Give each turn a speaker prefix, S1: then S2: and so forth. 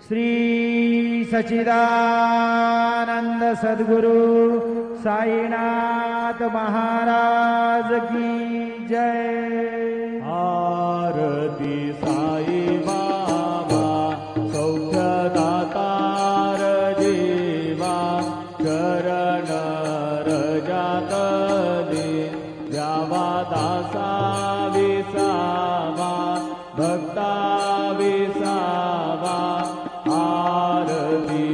S1: श्री सच्चिदानंद सद्गुरु साईनाथ महाराज की जय।
S2: आरती साई बाबा सौख्यदातार जीवा चरण रजातली द्यावा दासा विसावा भक्ता विसावा आरती